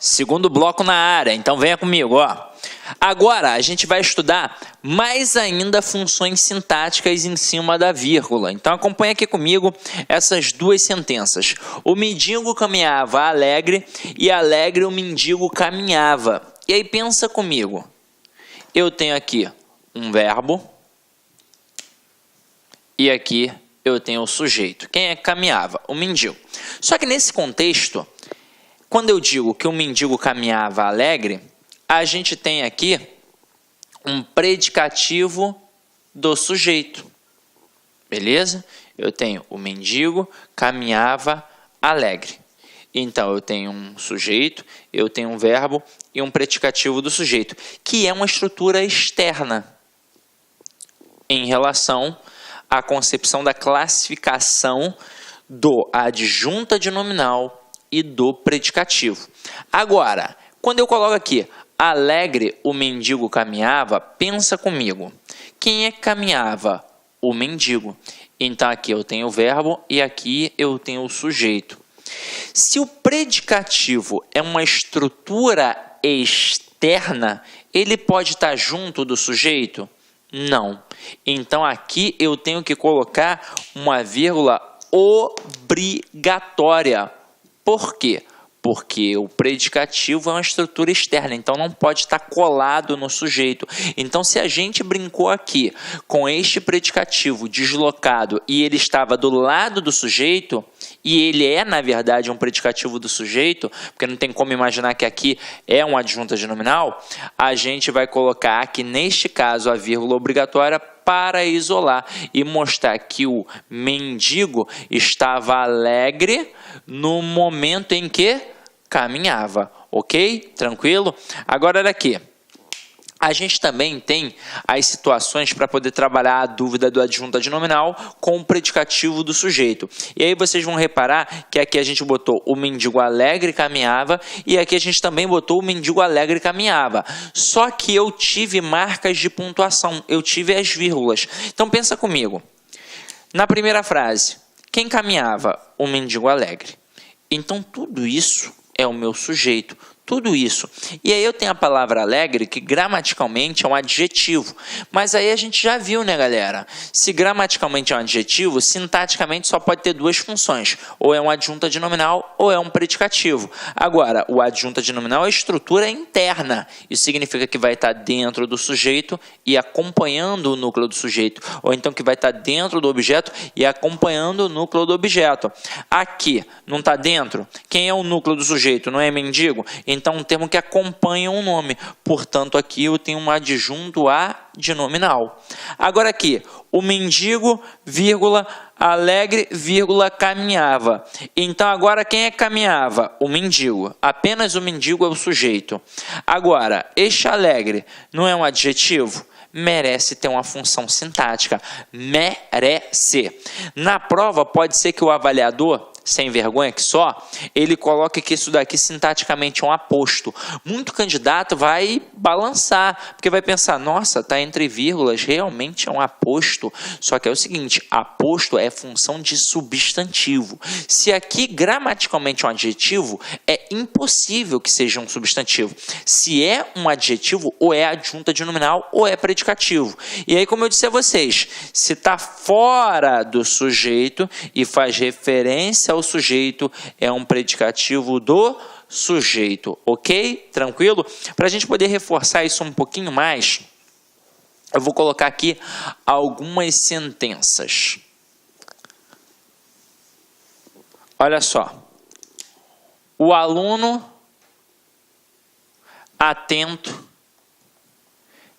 Segundo bloco na área, então venha comigo, ó. Agora a gente vai estudar mais ainda funções sintáticas em cima da vírgula. Então acompanha aqui comigo essas duas sentenças. O mendigo caminhava alegre e alegre o mendigo caminhava. E aí pensa comigo. Eu tenho aqui um verbo e aqui eu tenho o sujeito. Quem é que caminhava? O mendigo. Só que nesse contexto, quando eu digo que o mendigo caminhava alegre, a gente tem aqui um predicativo do sujeito. Beleza? Eu tenho o mendigo caminhava alegre. Então, eu tenho um sujeito, eu tenho um verbo e um predicativo do sujeito, que é uma estrutura externa em relação à concepção da classificação do adjunta de nominal e do predicativo. Agora, quando eu coloco aqui alegre o mendigo caminhava, pensa comigo. Quem é que caminhava? O mendigo. Então aqui eu tenho o verbo e aqui eu tenho o sujeito. Se o predicativo é uma estrutura externa, ele pode estar junto do sujeito? Não. Então aqui eu tenho que colocar uma vírgula obrigatória. Por quê? Porque o predicativo é uma estrutura externa, então não pode estar colado no sujeito. Então, se a gente brincou aqui com este predicativo deslocado e ele estava do lado do sujeito, e ele é, na verdade, um predicativo do sujeito, porque não tem como imaginar que aqui é uma adjunta de nominal, a gente vai colocar aqui, neste caso, a vírgula obrigatória para isolar e mostrar que o mendigo estava alegre no momento em que caminhava, ok? Tranquilo? Agora, olha aqui. A gente também tem as situações para poder trabalhar a dúvida do adjunta de nominal com o predicativo do sujeito. E aí vocês vão reparar que aqui a gente botou o mendigo alegre caminhava e aqui a gente também botou o mendigo alegre caminhava. Só que eu tive marcas de pontuação, eu tive as vírgulas. Então pensa comigo. Na primeira frase, quem caminhava? O mendigo alegre. Então tudo isso é o meu sujeito. Tudo isso. E aí eu tenho a palavra alegre, que gramaticalmente é um adjetivo. Mas aí a gente já viu, né, galera? Se gramaticalmente é um adjetivo, sintaticamente só pode ter duas funções. Ou é um adjunta de nominal, ou é um predicativo. Agora, o adjunta de nominal é estrutura interna. Isso significa que vai estar dentro do sujeito e acompanhando o núcleo do sujeito. Ou então que vai estar dentro do objeto e acompanhando o núcleo do objeto. Aqui, não está dentro? Quem é o núcleo do sujeito? Não é mendigo? Então, um termo que acompanha um nome. Portanto, aqui eu tenho um adjunto a de nominal. Agora aqui, o mendigo, vírgula, alegre, vírgula, caminhava. Então, agora quem é que caminhava? O mendigo. Apenas o mendigo é o sujeito. Agora, este alegre não é um adjetivo? Merece ter uma função sintática. Merece. Na prova, pode ser que o avaliador, sem vergonha que só, ele coloca que isso daqui sintaticamente é um aposto. Muito candidato vai balançar, porque vai pensar, nossa, está entre vírgulas, realmente é um aposto. Só que é o seguinte, aposto é função de substantivo. Se aqui gramaticalmente é um adjetivo, é impossível que seja um substantivo. Se é um adjetivo, ou é adjunta de nominal, ou é predicativo. E aí, como eu disse a vocês, se está fora do sujeito e faz referência ao sujeito, é um predicativo do sujeito, ok? Tranquilo? Para a gente poder reforçar isso um pouquinho mais, eu vou colocar aqui algumas sentenças. Olha só. O aluno atento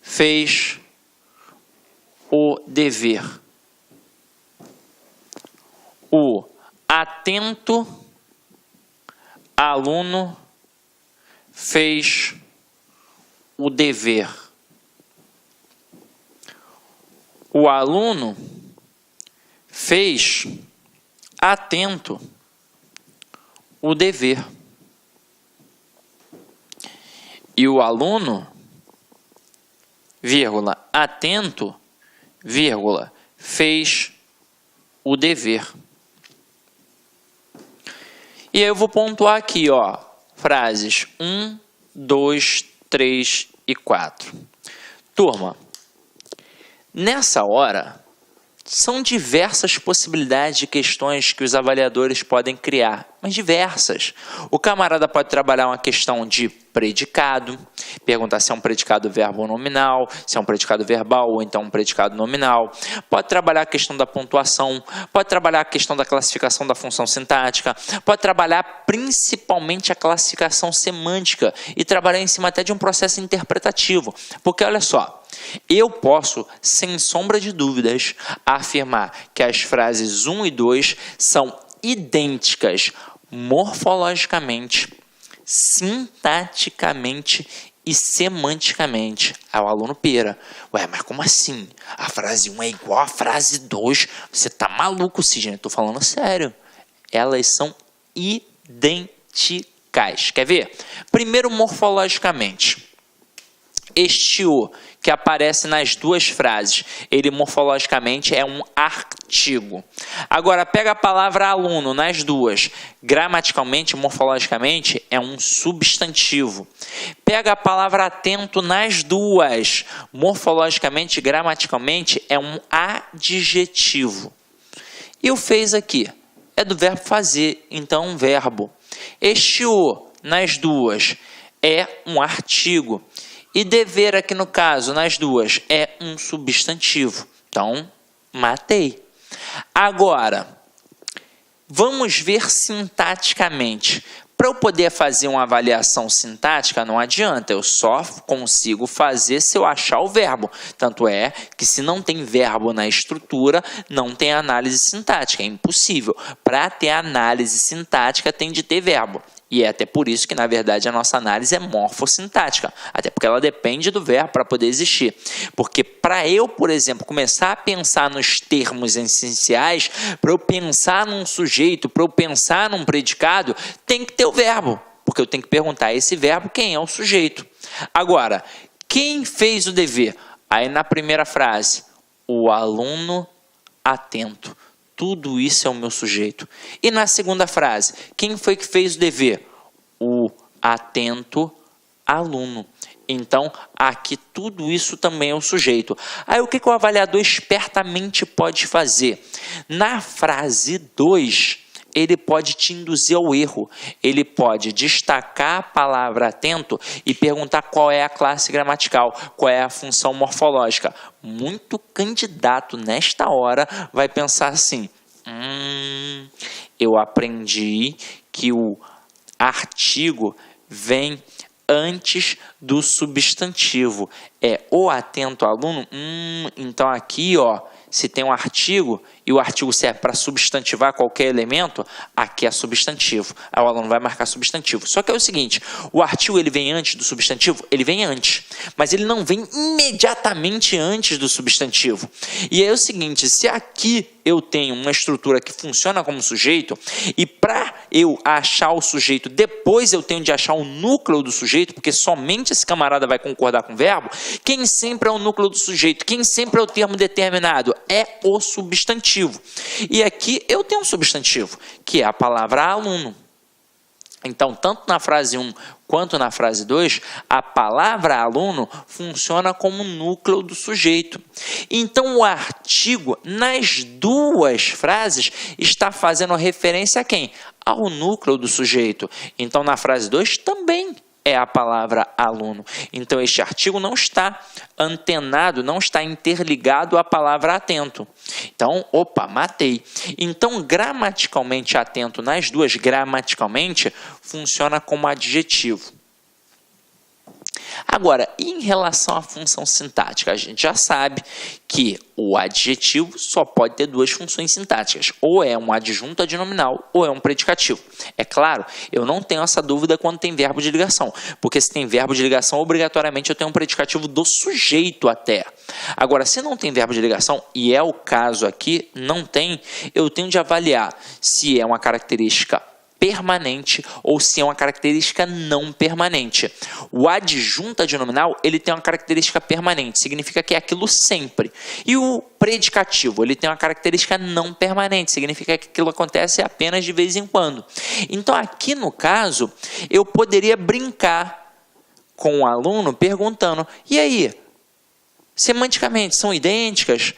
fez o dever. O atento aluno fez o dever. O aluno fez atento o dever. E o aluno, vírgula, atento, vírgula, fez o dever. E aí eu vou pontuar aqui, ó, frases 1, 2, 3 e 4. Turma, nessa hora, são diversas possibilidades de questões que os avaliadores podem criar, mas diversas. O camarada pode trabalhar uma questão de predicado, perguntar se é um predicado verbo ou nominal, se é um predicado verbal ou então um predicado nominal. Pode trabalhar a questão da pontuação, pode trabalhar a questão da classificação da função sintática, pode trabalhar principalmente a classificação semântica e trabalhar em cima até de um processo interpretativo. Porque olha só, eu posso, sem sombra de dúvidas, afirmar que as frases 1 e 2 são idênticas morfologicamente, sintaticamente e semanticamente ao aluno Pera. Ué, mas como assim? A frase 1 é igual à frase 2? Você tá maluco, Sidney? Eu tô falando sério. Elas são idênticas. Quer ver? Primeiro, morfologicamente. Este O, que aparece nas duas frases, ele morfologicamente é um artigo. Agora, pega a palavra aluno nas duas. Gramaticalmente, morfologicamente, é um substantivo. Pega a palavra atento nas duas. Morfologicamente, gramaticalmente, é um adjetivo. E o fez aqui é do verbo fazer, então um verbo. Este O nas duas é um artigo. E dever aqui no caso, nas duas, é um substantivo. Então, matei. Agora, vamos ver sintaticamente. Para eu poder fazer uma avaliação sintática, não adianta, eu só consigo fazer se eu achar o verbo. Tanto é que se não tem verbo na estrutura, não tem análise sintática, é impossível. Para ter análise sintática, tem de ter verbo. E é até por isso que, na verdade, a nossa análise é morfossintática. Até porque ela depende do verbo para poder existir. Porque para eu, por exemplo, começar a pensar nos termos essenciais, para eu pensar num sujeito, para eu pensar num predicado, tem que ter o verbo. Porque eu tenho que perguntar a esse verbo quem é o sujeito. Agora, quem fez o dever? Aí na primeira frase, o aluno atento. Tudo isso é o meu sujeito. E na segunda frase, quem foi que fez o dever? O atento aluno. Então, aqui tudo isso também é o sujeito. Aí o que o avaliador espertamente pode fazer? Na frase 2, ele pode te induzir ao erro. Ele pode destacar a palavra atento e perguntar qual é a classe gramatical, qual é a função morfológica. Muito candidato nesta hora vai pensar assim: eu aprendi que o artigo vem antes do substantivo. É o atento aluno? Então aqui, ó, se tem um artigo e o artigo serve para substantivar qualquer elemento, aqui é substantivo. Aí o aluno vai marcar substantivo. Só que é o seguinte, o artigo ele vem antes do substantivo? Ele vem antes, mas ele não vem imediatamente antes do substantivo. E é o seguinte, se aqui eu tenho uma estrutura que funciona como sujeito, e para eu achar o sujeito, depois eu tenho de achar o núcleo do sujeito, porque somente esse camarada vai concordar com o verbo, quem sempre é o núcleo do sujeito? Quem sempre é o termo determinado? É o substantivo. E aqui eu tenho um substantivo, que é a palavra aluno. Então, tanto na frase 1 quanto na frase 2, a palavra aluno funciona como núcleo do sujeito. Então, o artigo, nas duas frases, está fazendo referência a quem? Ao núcleo do sujeito. Então, na frase 2, também é a palavra aluno. Então, este artigo não está antenado, não está interligado à palavra atento. Então, opa, matei. Então, gramaticalmente atento nas duas, gramaticalmente, funciona como adjetivo. Agora, em relação à função sintática, a gente já sabe que o adjetivo só pode ter duas funções sintáticas, ou é um adjunto adnominal, ou é um predicativo. É claro, eu não tenho essa dúvida quando tem verbo de ligação, porque se tem verbo de ligação, obrigatoriamente eu tenho um predicativo do sujeito até. Agora, se não tem verbo de ligação, e é o caso aqui, não tem, eu tenho de avaliar se é uma característica permanente ou se é uma característica não permanente. O adjunto adnominal, ele tem uma característica permanente, significa que é aquilo sempre. E o predicativo, ele tem uma característica não permanente, significa que aquilo acontece apenas de vez em quando. Então, aqui no caso, eu poderia brincar com o aluno perguntando: e aí, semanticamente são idênticas?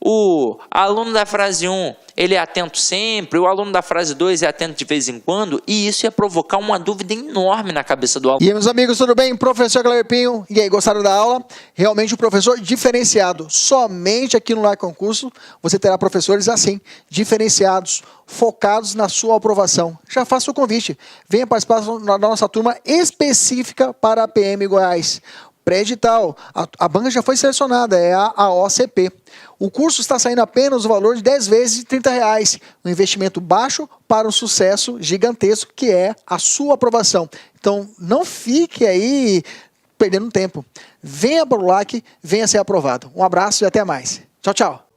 O aluno da frase 1, ele é atento sempre, o aluno da frase 2 é atento de vez em quando, e isso ia provocar uma dúvida enorme na cabeça do aluno. E aí, meus amigos, tudo bem? Professor Cleber Pinho, e aí, gostaram da aula? Realmente um professor diferenciado. Somente aqui no Like Concurso você terá professores assim, diferenciados, focados na sua aprovação. Já faça o convite, venha participar da nossa turma específica para a PM Goiás. Pré-edital, a banca já foi selecionada, é a OCP. O curso está saindo apenas o valor de 10 vezes de R$30. Um investimento baixo para um sucesso gigantesco, que é a sua aprovação. Então, não fique aí perdendo tempo. Venha para o LAC, venha ser aprovado. Um abraço e até mais. Tchau, tchau.